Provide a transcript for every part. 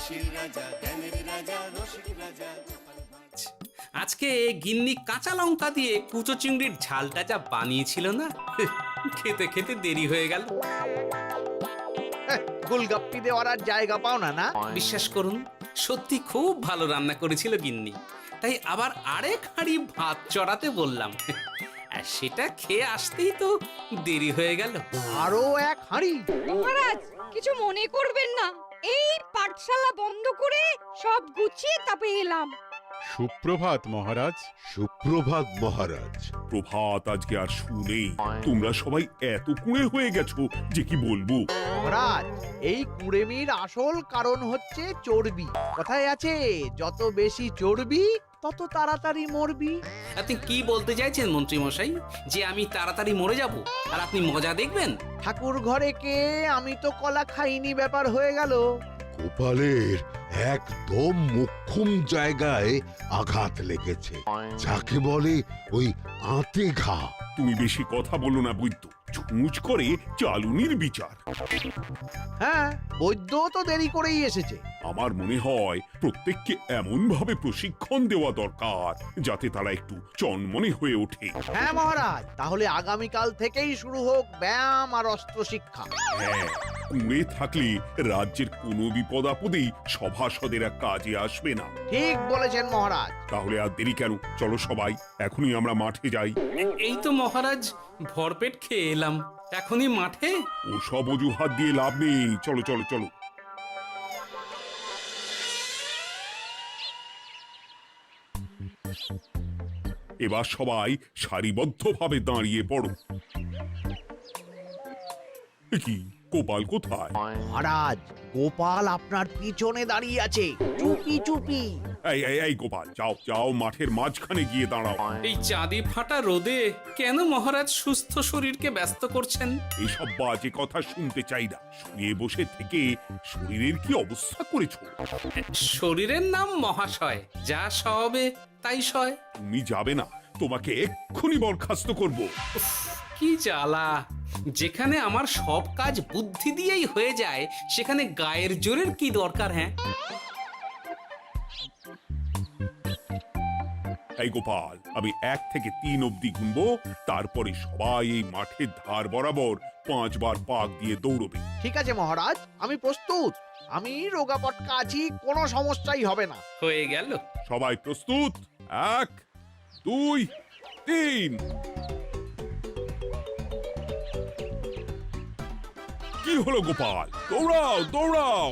হাসির রাজা, জ্ঞানের রাজা, রসিক রাজা। আজকে গিন্নি কাঁচা লঙ্কা দিয়ে কুচো চিংড়ির ঝালটা যা বানিয়েছিল না, খেতে খেতে দেরি হয়ে গেল। গোলগাপ্পি দেওয়ার আর জায়গা পাও না না? বিশ্বাস করুন, সত্যি খুব ভালো রান্না করেছিল গিন্নি। তাই আবার আরেক হাঁড়ি ভাত চড়াতে বললাম। আর সেটা খেয়ে আসতেই তো দেরি হয়ে গেল। আরো এক হাঁড়ি? মহারাজ কিছু মনে করবেন না, এই পাঠশালা বন্ধ করে সব গুছিয়ে তারপরে এলাম। সুপ্রভাত মহারাজ। সুপ্রভাত মহারাজ। প্রভাত আজকে আর শুনেই। তোমরা সবাই এত কুঁড়ে হয়ে গেছো যে কি বলবো। মহারাজ, এই কুড়েমির আসল কারণ হচ্ছে চর্বি। কথায় আছে, যত বেশি চর্বি তত তাড়াতাড়ি মরবি। আপনি কি বলতে চাইছেন মন্ত্রী মশাই, যে আমি তাড়াতাড়ি মরে যাব আর আপনি মজা দেখবেন? ঠাকুর ঘরে কে, আমি তো কলা খাইনি ব্যাপার হয়ে গেল। গোপালের একদম মোক্ষম জায়গায় আঘাত লেগেছে, যাকে বলে ওই আঁতে ঘা। তুমি বেশি কথা বলো না বৈদ্য, ছুঁচ করে চালুনির বিচার। হ্যাঁ, বৈদ্য তো দেরি করেই এসেছে। আমার মনে হয় প্রত্যেককে এমন ভাবে প্রশিক্ষণ দেওয়া দরকার যাতে তারা একটু চনমনে হয়ে ওঠে। হ্যাঁ মহারাজ, তাহলে আগামীকাল থেকেই শুরু হোক ব্যায়াম আর অস্ত্র শিক্ষা। হ্যাঁ, কুঁড়ে থাকলে রাজ্যের কোনো বিপদ আপদেই সভাসদেরা কাজে আসবে না। ঠিক বলেছেন মহারাজ। তাহলে আর দেরি কেন, চলো সবাই এখনই আমরা মাঠে যাই। এই তো মহারাজ ভরপেট খেয়ে এলাম, এখনই মাঠে? ওসব অজুহাত দিয়ে লাভ নেই, চলো চলো চলো। এবার সবাই সারিবদ্ধভাবে দাঁড়িয়ে পড়ো। এ কি, গোপাল কোথায়? মহারাজ, গোপাল আপনার পিছনে দাঁড়িয়ে আছে, চুপি চুপি। এই এই এই গোপাল, যাও যাও, মাঠের মাঝখানে গিয়ে দাঁড়াও। এই চাঁদি ফাটা রোদে কেন মহারাজ সুস্থ শরীরকে ব্যস্ত করছেন? এসব বাজে কথা শুনতে চাই না। শুয়ে বসে থেকে শরীরের কি অবস্থা করেছো? শরীরের নাম মহাশয়, যা সবে তাই সয়। তুমি যাবে না, তোমাকে এক্ষুনি বরখাস্ত করবো। কি জ্বালা! যেখানে আমার সব কাজ বুদ্ধি দিয়েই হয়ে যায়, সেখানে গায়ের জোরের কি দরকার? হ্যাঁ, এই গোপাল, আমি 1 থেকে 3 অব্দি গুনবো, তারপরে সবাই এই মাঠের ধার বরাবর 5 বার পাক দিয়ে দৌড়বে। ঠিক আছে মহারাজ, আমি প্রস্তুত। আমি রোগা পটকা আছি, কোনো সমস্যাই হবে না। হয়ে গেল। সবাই প্রস্তুত? 1 2 3। কি হলো গোপাল, দৌড়াও দৌড়াও।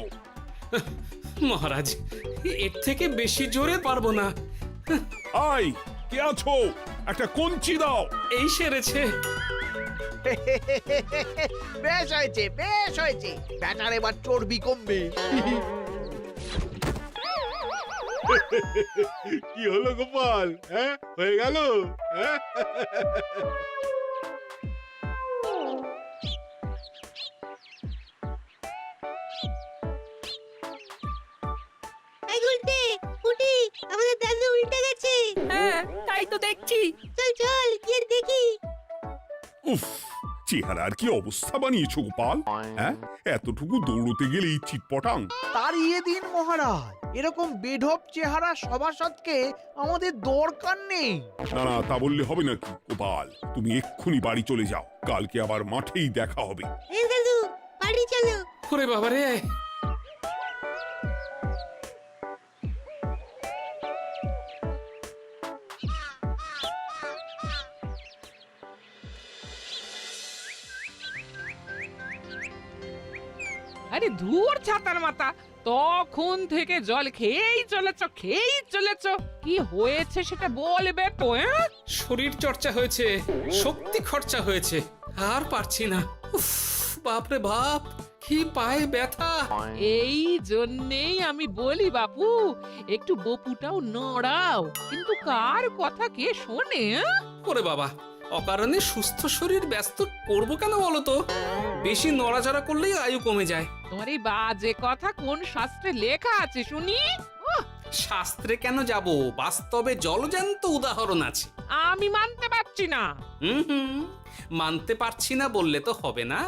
মহারাজ, এর থেকে বেশি জোরে পারবো না। আই, কে আছো? একটা কঞ্চি দাও। এই সেরেছে। বেশ হয়েছে, বেশ হয়েছে। ব্যাটার এবার চর্বি কমবে। কি হলো গোপাল? হ্যাঁ, হয়ে গেল? হ্যাঁ? এই গুলটে, উঠি, আমাদের দাদু উল্টে গেছে। হ্যাঁ, তাই তো দেখছি। চল চল গিয়ে দেখি। উফ, চেহারার কি অবস্থা বানিয়েছো গোপাল? হ্যাঁ, এতটুকু দৌড়তে গেলেই চিটপটাং। তাড়িয়ে দিন মহারাজ, এরকম বেঢপ চেহারা সভাসদকে আমাদের দরকার নেই। না না, তা বললে হবে নাকি গোপাল? তুমি এক্ষুনি বাড়ি চলে যাও, কালকে আবার মাঠেই দেখা হবে। এই দাদু, বাড়ি চলো। ওরে বাবারে! আরে ধুর ছাতার মাথা, তখন থেকে জল খেয়েই চলেছ। কি হয়েছে সেটা বলবে তো? শরীর চর্চা হয়েছে, শক্তি খরচা হয়েছে, আর পারছি না। উফ, বাপরে বাপ, কি পায়ে ব্যথা! এই জন্যেই আমি বলি বাপু, একটু বপুটাও নড়াও। কিন্তু কার কথা কে শোনে? ওরে বাবা, অকারণে সুস্থ শরীর ব্যস্ত করবো কেন বলো তো? বেশি নড়াচড়া করলেই আয়ু কমে যায়। তোমার এই বাজে কথা কোন শাস্ত্রে লেখা আছে শুনি? শাস্ত্রে কেন যাব, বাস্তবে জলজ্যান্ত উদাহরণ আছে। আমি মানতে পারছি না। হুম, মানতে পারছি না বললে তো হবে না,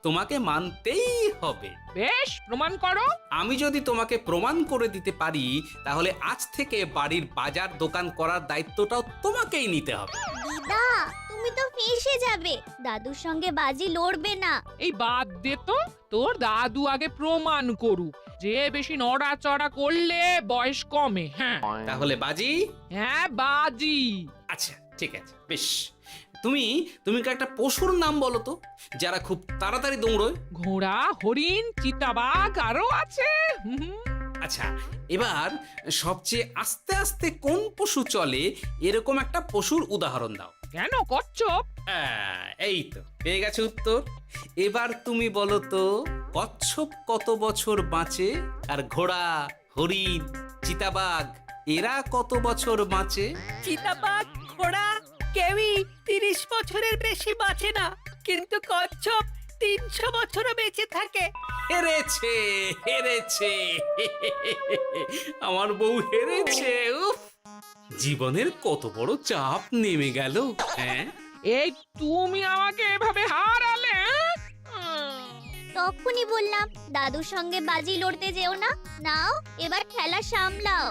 তোমাকে মানতেই হবে। বেশ, প্রমাণ করো। আমি যদি তোমাকে প্রমাণ করে দিতে পারি, তাহলে আজ থেকে বাড়ির বাজার দোকান করার দায়িত্বটাও তোমাকেই নিতে হবে। দিদা তুমি তো ফেঁসে যাবে, দাদুর সঙ্গে বাজি লড়বে না। এই বাদ দে তো, তোর দাদু আগে প্রমাণ করুক যে বেশি নড়াচড়া করলে বয়স কমে। হ্যাঁ তাহলে বাজি? হ্যাঁ বাজি। আচ্ছা ঠিক আছে, বেশ। তুমি তুমি একটা পশুর নাম বলো তো, যারা খুব তাড়াতাড়ি দৌড়য়। ঘোড়া, হরিণ, চিতাবাঘ আরো আছে। আচ্ছা, এবার সবচেয়ে আস্তে আস্তে কোন পশু চলে, এরকম একটা পশুর উদাহরণ দাও। কেন কচ্ছপ? এই তো পেয়ে গেছে উত্তর। এবার তুমি বলো তো, কচ্ছপ কত বছর বাঁচে, আর ঘোড়া, হরিণ, চিতাবাঘ এরা কত বছর বাঁচে? চিতাবাঘ, ঘোড়া কেউই 30 বছরের বেশি বাঁচে না, কিন্তু কচ্ছপ 300 বছরও বেঁচে থাকে। হেরেছে, হেরেছে, আমার বউ হেরেছে। উফ, জীবনের কত বড় চাপ নেমে গেল। হ্যাঁ, এই তুমি আমাকে এভাবে হারালে। তখনই বললাম দাদুর সঙ্গে বাজি লড়তে যেও না। নাও এবার খেলা সামলাও।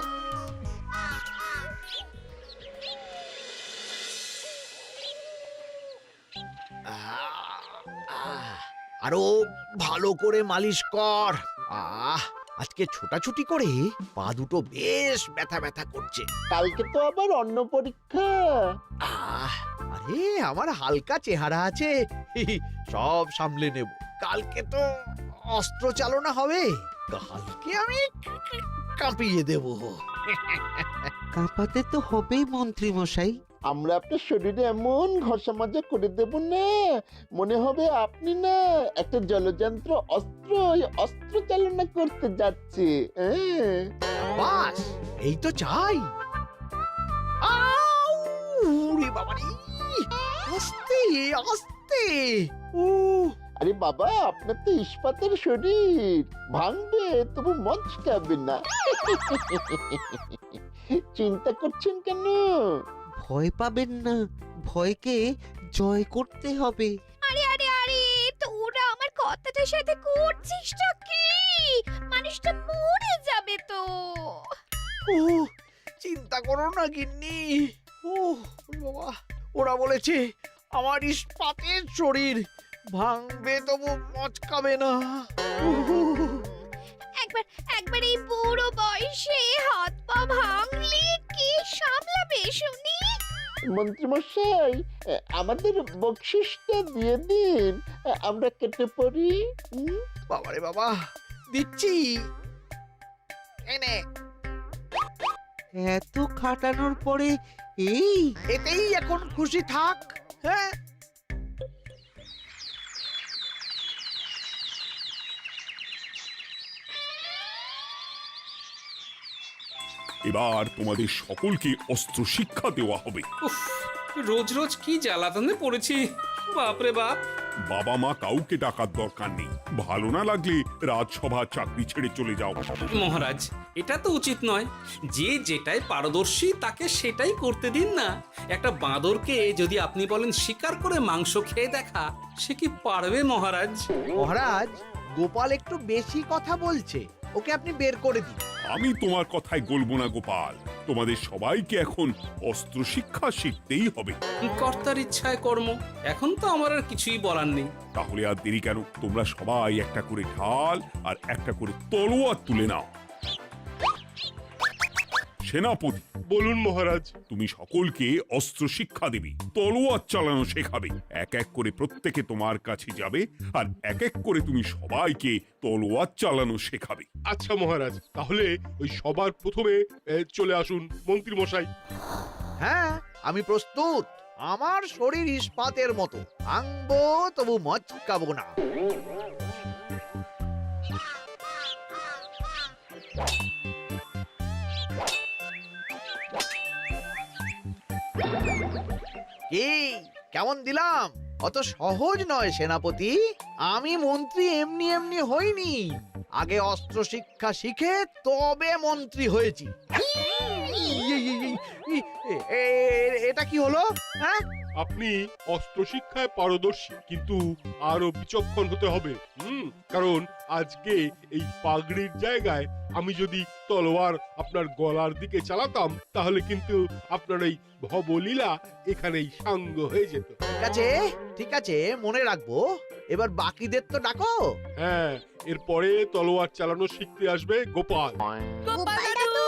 আরো ভালো করে মালিশ কর। আজকে ছোটাছুটি করে পা দুটো বেশ ব্যথা ব্যথা করছে। কালকে তো আবার অন্য পরীক্ষা। আরে আমার হালকা চেহারা আছে, সব সামলে নেব। কালকে তো অস্ত্র চালনা হবে, কালকে আমি কাঁপিয়ে দেব। কাঁপাতে তো হবেই মন্ত্রী মশাই। আমরা আপনার শরীরে এমন ঘষা মাজা করে দেব না, মনে হবে আপনি না একটা জলযন্ত্র অস্ত্র চালনা করতে যাচ্ছে। বাস এই তো চাই। বাবারি, আস্তে আস্তে। আরে বাবা, আপনার তো ইস্পাতের শরীর, ভাঙবে তবু মচকাবে না। চিন্তা করছেন কেন? ভয় পাবেন না, ভয়কে জয় করতে হবে। আরে আরে আরে, তোরা আমার কথাটার সাথে করছিসটা কি? মানুষটা মরে যাবে তো। চিন্তা করো না গিন্নি। বাবা, ওরা বলেছে আমার ইস্পাতের শরীর, ভাঙবে তবু মচকাবে না। একবার এই বুড়ো বয়সে হাত পা ভাঙলে কি সামলাবে শুনি? মন্ত্রী মশাই, আমাদের বকশিসটা দিয়ে দিন, আমরা কেটে পড়ি। বাবারে বাবা, দিচ্ছি। এনে এত খাটানোর পরে এতেই এখন খুশি থাক। হ্যাঁ, এবার তোমাদের সকলকে অস্ত্র শিক্ষা দেওয়া হবে। উফ, রোজ রোজ কি জ্বালাতনে পড়েছি, বাপরে বাপ। বাবা মা কাউকে ডাকার দরকার নেই, ভালো না লাগলে রাজসভা চাকরি ছেড়ে চলে যাও। মহারাজ, এটা তো উচিত নয়। যে যেটাই পারদর্শী তাকে সেটাই করতে দিন না। একটা বাঁদরকে যদি আপনি বলেন শিকার করে মাংস খেয়ে দেখা, সে কি পারবে মহারাজ? মহারাজ, গোপাল একটু বেশি কথা বলছে, ওকে আপনি বের করে দিন। আমি তোমার কথায় গলবো না গোপাল, তোমাদের সবাইকে এখন অস্ত্র শিক্ষা শিখতেই হবে। কর্তার ইচ্ছায় কর্ম, এখন তো আমার আর কিছুই বলার নেই। তাহলে আর দেরি কেন, তোমরা সবাই একটা করে ঢাল আর একটা করে তলোয়ার তুলে নাও। সেনাপতি, বলুন মহারাজ। তুমি সকলকে অস্ত্র শিক্ষা দেবে, তলোয়ার চালানো শেখাবে। এক এক করে প্রত্যেকে তোমার কাছে যাবে, আর এক এক করে তুমি সবাইকে তলোয়ার চালানো শেখাবে। আচ্ছা মহারাজ, তাহলে ওই সবার প্রথমে চলে আসুন মন্ত্রী মশাই। হ্যাঁ, আমি প্রস্তুত। আমার শরীর ইস্পাতের মতো, ভাঙবো তবু মচকাবো না। কি কেমন দিলাম? অত সহজ নয় সেনাপতি। আমি মন্ত্রী এমনি এমনি হইনি, আগে অস্ত্র শিক্ষা শিখে তবে মন্ত্রী হয়েছি। এটা কি হলো? হ্যাঁ, আপনি অস্ত্র শিক্ষায় পারদর্শী, কিন্তু আরো বিচক্ষণ হতে হবে। কারণ আজকে এই পাগড়ির জায়গায় আমি যদি তলোয়ার আপনার গলার দিকে চালাতাম, তাহলে কিন্তু আপনার এই ভবলীলা এখানেই সাঙ্গ হয়ে যেত। ঠিক আছে, মনে রাখবো। এবার বাকিদের তো ডাকো। হ্যাঁ, এরপরে তলোয়ার চালানো শিখতে আসবে গোপাল। গোপাল দাদু,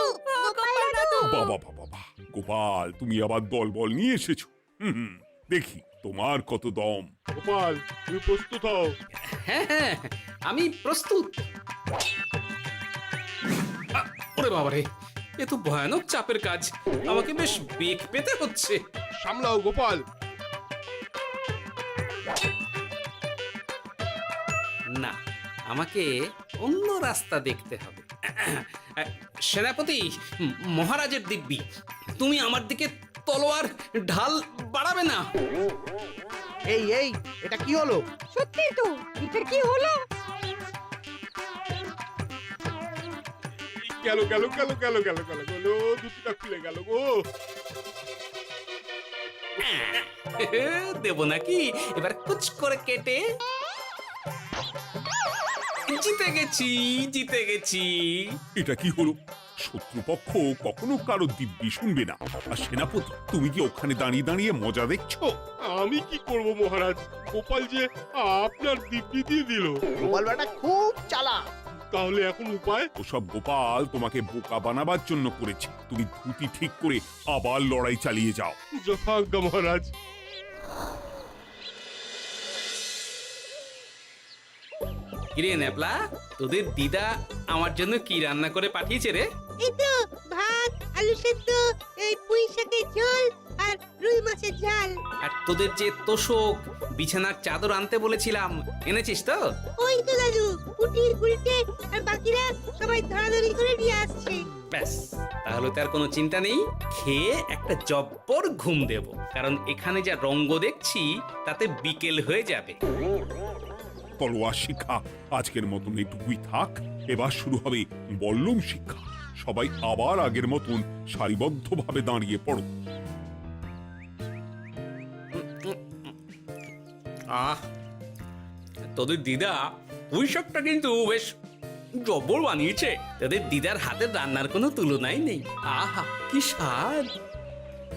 গোপাল দাদু। বাবা বাবা বাবা, গোপাল তুমি আবার দলবল নিয়ে এসেছো। হুম, দেখি তোমার কত দম। গোপাল, তুমি প্রস্তুত হও। হ্যাঁ হ্যাঁ, আমি প্রস্তুত। ওরে বাবারে, এ তো ভয়ানক চাপের কাজ। আমাকে বেশ বেগ পেতে হচ্ছে। সামলাও গোপাল। না, আমাকে অন্য রাস্তা দেখতে হবে। সেনাপতি, মহারাজের দিব্যি, তুমি আমার দিকে তলোয়ার ঢাল বাড়াবে না। এই এটা কি হলো? সত্যি তো, এটা কি হলো? গেল গেল গেল গেল গেল গেল গেল, দুটিটা খুলে গেল গো। দেব নাকি এবার কুচ করে কেটে? জিতে গেছি, জিতে গেছি। এটা কি হলো? শত্রুপক্ষ কখনো কারো দিব্যি শুনবে না। আর সেনাপতি, তুমি কি ওখানে দাঁড়িয়ে দাঁড়িয়ে মজা দেখছো? আমি কি করব মহারাজ, গোপাল যে আপনার দিব্যি দিয়ে দিল। গোপাল বেটা খুব চালাক। তাহলে এখন উপায়? ওসব গোপাল তোমাকে বোকা বানাবার জন্য করেছে। তুমি ধুতি ঠিক করে আবার লড়াই চালিয়ে যাও। যথাজ্ঞা মহারাজ। কিরে ন্যাপলা, তোদের দিদা আমার জন্য কি রান্না করে পাঠিয়েছে রে? এই তো ভাত, আলু সেদ্ধ, এই পুঁই শাকের ঝোল আর রুই মাছের ঝাল। আর তোদের যে তোষক, বিছানার চাদর আনতে বলেছিলাম, এনেছিস তো? ওই তো দাদু, পুটি উল্টে আর বাকিরা সবাই ধরাধরি করে নিয়ে আসছে। ব্যাস, তাহলে তার কোনো চিন্তা নেই। খেয়ে একটা জব্বর ঘুম দেব, কারণ এখানে যা রঙ্গ দেখছি তাতে বিকেল হয়ে যাবে। তলোয়ার শিক্ষা আজকের মতন এইটুকুই থাক। এবার শুরু হবে বল্লম শিক্ষা। সবাই আবার আগের মতন সারিবদ্ধভাবে দাঁড়িয়ে পড়ো। আহ, তোদের দিদা পুঁই শাকটা কিন্তু বেশ জব্বর বানিয়েছে। তোদের দিদার হাতের রান্নার কোনো তুলনাই নেই। আহা, কি স্বাদ!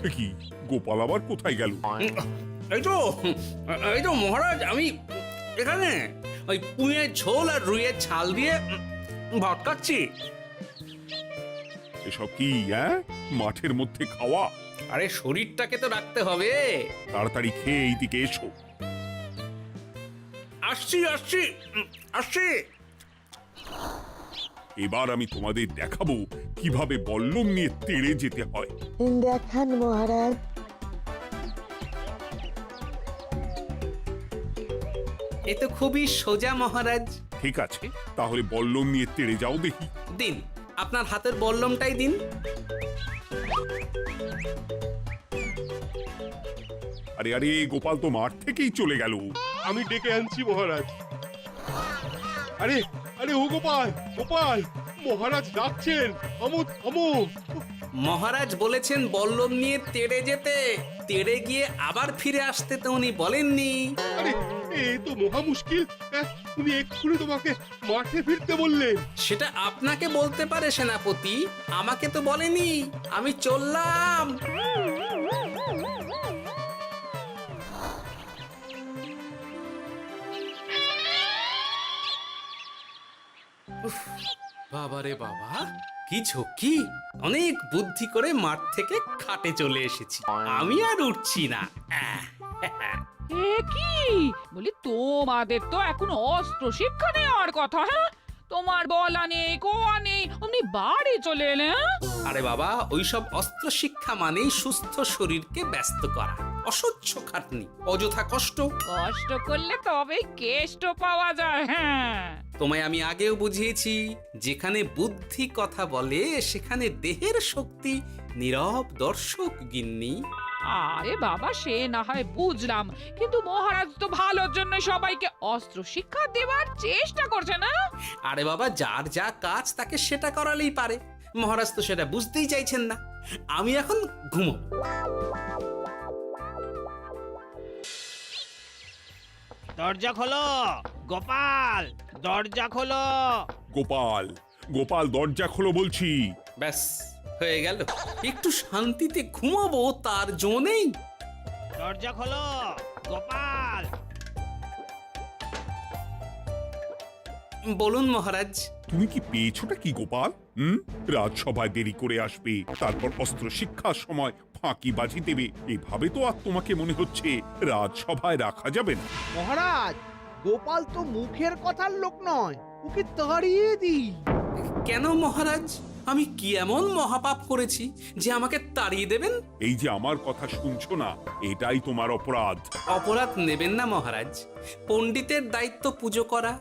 এ কি, গোপাল আবার কোথায় গেল? এই তো মহারাজ, আমি এখানে ওই পুঁইয়ের ঝোল আর রুইয়ের ছাল দিয়ে ভাত খাচ্ছি। এসব কি মাঠের মধ্যে খাওয়া? আরে শরীরটাকে তো রাখতে হবে। তাড়াতাড়ি খেয়ে এইদিকে এসো। আসছি আসছি আসছি। এবার আমি তোমাদের দেখাবো কিভাবে বল্লম নিয়ে তেড়ে যেতে হয়। দেখান মহারাজ। এ তো খুবই সোজা মহারাজ। ঠিক আছে, তাহলে বল্লম নিয়ে তেড়ে যাও দেখি। দিন, আপনার হাতের বল্লমটাই দিন। আরে আরে, গোপাল তো মাঠ থেকেই চলে গেল। আমি ডেকে আনছি মহারাজ। আরে আরে, ও গোপাল, গোপাল, মহারাজ ডাকছেন। থামো থামো। মহারাজ বলেছেন বল্লম নিয়ে তেড়ে যেতে। তেড়ে গিয়ে আবার ফিরে আসতে তো উনি বলেননি। আরে, এ তো মহা মুশকিল। উনি এক্ষুনি তোমাকে মাঠে ফিরতে বললেন। সেটা আপনাকে বলতে পারে সেনাপতি, আমাকে তো বলেনি। আমি চললাম। বাবারে বাবা, কি ঝক্কি! অনেক বুদ্ধি করে মাঠ থেকে খাটে চলে এসেছি। আমি আর উঠছি না। এ কি বলি, তোমাদের তো এখন অস্ত্র শিক্ষা নেওয়ার কথা। হ্যাঁ, তোমার বলা নেই, কোয়া নেই, অমনি বাড়ি চলে এলে। আরে বাবা, ওইসব অস্ত্র শিক্ষা মানেই সুস্থ শরীরকে ব্যস্ত করা, অসহ্য খাটনি, অযথা কষ্ট। কষ্ট করলে তবেই কেষ্ট পাওয়া যায়। হ্যাঁ, তোমায় আমি আগেও বুঝিয়েছি, যেখানে বুদ্ধি কথা বলে সেখানে দেহের শক্তি নীরব দর্শক গিন্নি। আরে বাবা, সে না হয় বুঝলাম, কিন্তু মহারাজ তো ভালোর জন্য সবাইকে অস্ত্র শিক্ষা দেওয়ার চেষ্টা করছে না। আরে বাবা, যার যা কাজ তাকে সেটা করালেই পারে। মহারাজ তো সেটা বুঝতেই চাইছেন না। আমি এখন ঘুমোবো। দরজা খোলো গোপাল, দরজা খোলো। গোপাল, গোপাল দরজা খোলো বলছি। ব্যাস হয়ে গেল। একটু শান্তিতে ঘুমাবো তার জো নেই। দরজা খোলো গোপাল। বলুন মহারাজ। তুমি কি পেয়েছোটা কি গোপাল? রাজসভায় দেরি করে আসবে, তারপর অস্ত্র শিক্ষার সময় ফাঁকিবাজি দেবে, এভাবে তো আর তোমাকে মনে হচ্ছে রাজসভায় রাখা যাবে না। মহারাজ, গোপাল তো মুখের কথার লোক নয়, ওকে তাড়িয়ে দিই। কেন মহারাজ? আমি কি এমন মহাপাপ করেছি যে আমাকে তাড়িয়ে দেবেন? এই যে আমার কথা শুনছো না, এটাই তোমার অপরাধ। অপরাধ নেবেন না মহারাজ। পণ্ডিতের দায়িত্ব পুজো করা,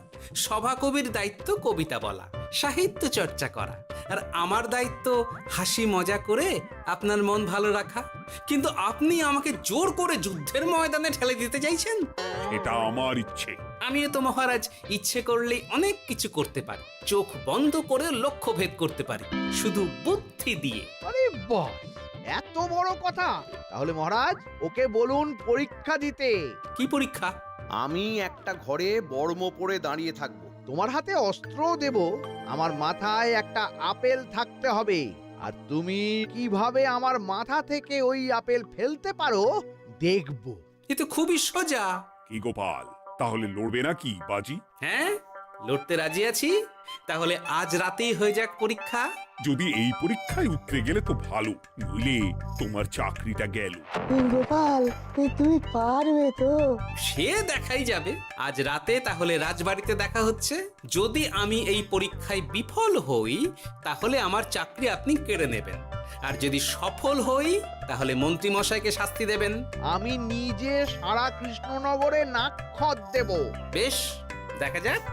সভাকবির দায়িত্ব কবিতা বলা, সাহিত্য চর্চা করা, আর আমার দায়িত্ব হাসি মজা করে আপনার মন ভালো রাখা। কিন্তু আপনি আমাকে জোর করে যুদ্ধের ময়দানে ঠেলে দিতে চাইছেন। এটা আমার ইচ্ছে। আমিও তো মহারাজ ইচ্ছে করলেই অনেক কিছু করতে পারি। চোখ বন্ধ করে লক্ষ্য ভেদ করতে পারি, শুধু বুদ্ধি দিয়ে। আরে বাহ, এত বড় কথা! তাহলে মহারাজ, ওকে বলুন পরীক্ষা দিতে। কি পরীক্ষা? আমি একটা ঘরে বর্ম পরে দাঁড়িয়ে থাকবো। তোমার হাতে অস্ত্রও দেব, আমার মাথায় একটা আপেল থাকতে হবে, আর তুমি কিভাবে আমার মাথা থেকে ওই আপেল ফেলতে পারো দেখব। এ তো খুবই সোজা। কি গোপাল, তাহলে লড়বে নাকি বাজি? হ্যাঁ, লড়তে রাজি আছি। তাহলে আজ রাতেই হয়ে যাক পরীক্ষা। যদি এই পরীক্ষায় উতরে গেলে তো ভালো, নইলে তোমার চাকরিটা গেল। গোপাল, তুমি পারবে তো? সে দেখাই যাবে। আজ রাতে তাহলে রাজবাড়িতে দেখা হচ্ছে। যদি আমি এই পরীক্ষায় বিফল হই, তাহলে আমার চাকরি আপনি কেড়ে নেবেন, আর যদি সফল হই তাহলে মন্ত্রী মশাইকে শাস্তি দেবেন। আমি নিজে সারা কৃষ্ণনগরে নাক্ষত দেব। বেশ, দেখা যাক।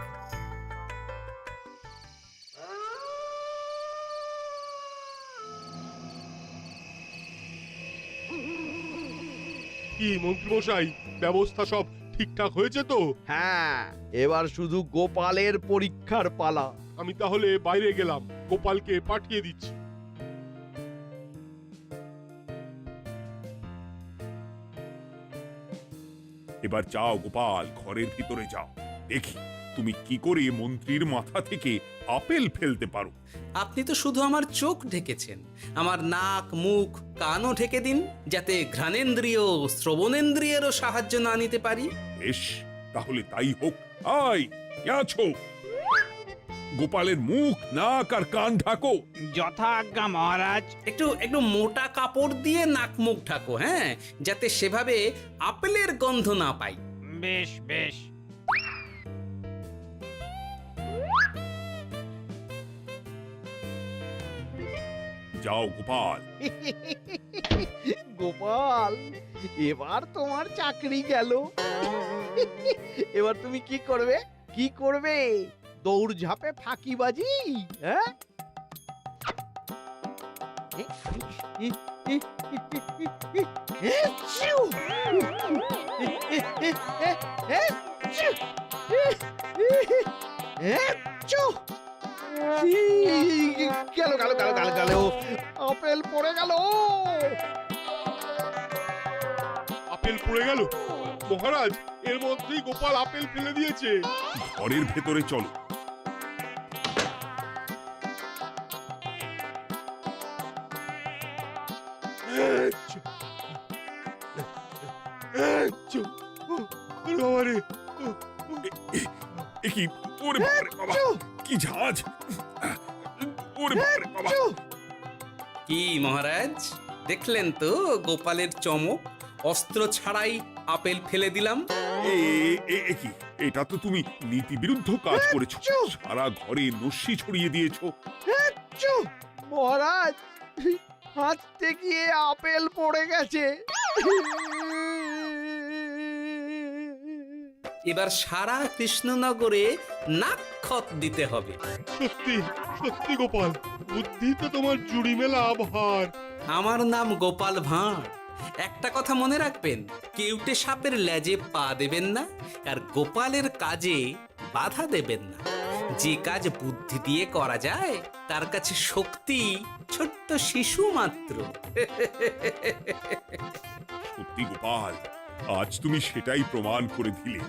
কি মন্ত্রীমশাই, ব্যবস্থা সব ঠিকঠাক হয়েছে তো? হ্যাঁ, এবার শুধু গোপালের পরীক্ষার পালা। আমি তাহলে বাইরে গেলাম, গোপালকে পাঠিয়ে দিচ্ছি। এবার যাও গোপাল, ঘরের ভিতরে যাও, দেখি তুমি কি করে মন্ত্রীর মাথা থেকে আপেল ফেলতে পারো। আপনি তো শুধু আমার চোখ ঢেকেছেন, আমার নাক মুখ কানও ঢেকে দিন, যাতে ঘ্রাণেন্দ্রিয় শ্রবণেন্দ্রিয়েরও সাহায্য না নিতে পারি। বেশ, তাহলে তাই হোক। আয়, কে আছো? গোপালের মুখ নাক আর কান ঢাকো। যথা আজ্ঞা মহারাজ। একটু একটু মোটা কাপড় দিয়ে নাক মুখ ঢাকো, হ্যাঁ, যাতে সেভাবে আপেলের গন্ধ না পাই। বেশ বেশ। যাও গোপাল। গোপাল, এবার তোমার চাকরি গেল। এবার তুমি কি করবে? কি করবে? দৌড় ঝাঁপে ফাঁকিবাজি? হ্যাঁ? গেল গেল গেল গেল গেল, আপেল পড়ে গেল। আপেল পড়ে গেল? মহারাজ, এর মধ্যেই গোপাল আপেল ফেলে দিয়েছে। ঘরের ভেতরে চলো। কি ওরে বাবারে বাবা, কি ঝাঁজ! ওরে বাবারে বাবা। কি মহারাজ, দেখলেন তো গোপালের চমক? অস্ত্র ছাড়াই আপেল ফেলে দিলাম। কি, এটা তো তুমি নীতি বিরুদ্ধ কাজ করেছো। সারা ঘরে নস্যি ছড়িয়ে দিয়েছো। মহারাজ, হাঁটতে গিয়ে আপেল পড়ে গেছে। এবার সারা কৃষ্ণনগরে নাক্ষত দিতে হবে। সত্যি সত্যি গোপাল, বুদ্ধি তো তোমার জুড়ি মেলা আভার। আমার নাম গোপাল ভাঁড়। একটা কথা মনে রাখবেন, কেউটে সাপের লেজে পা দেবেন না, আর গোপালের কাজে বাধা দেবেন না। যে কাজ বুদ্ধি দিয়ে করা যায় তার কাছে শক্তি ছোট্ট শিশু মাত্র। সত্যি গোপাল, আজ তুমি সেটাই প্রমাণ করে দিলে।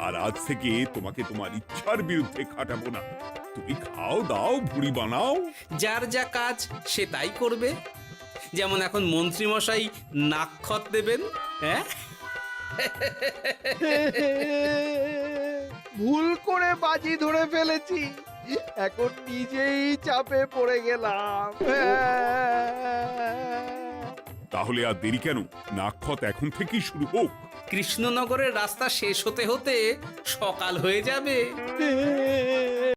আর আজ থেকে তোমাকে তোমার ইচ্ছার বিরুদ্ধে খাটাবো না। তুমি খাও দাও ভুড়ি বানাও। যার যা কাজ সে তাই করবে। যেমন এখন মন্ত্রী মশাই নাক্ষত দেবেন। হ্যাঁ, ভুল করে বাজি ধরে ফেলেছি, এখন নিজেই চাপে পড়ে গেলাম। তাহলে আর দেরি কেন? নাক্ষত এখন থেকেই শুরু হোক। কৃষ্ণনগরের রাস্তা শেষ হতে হতে সকাল হয়ে যাবে।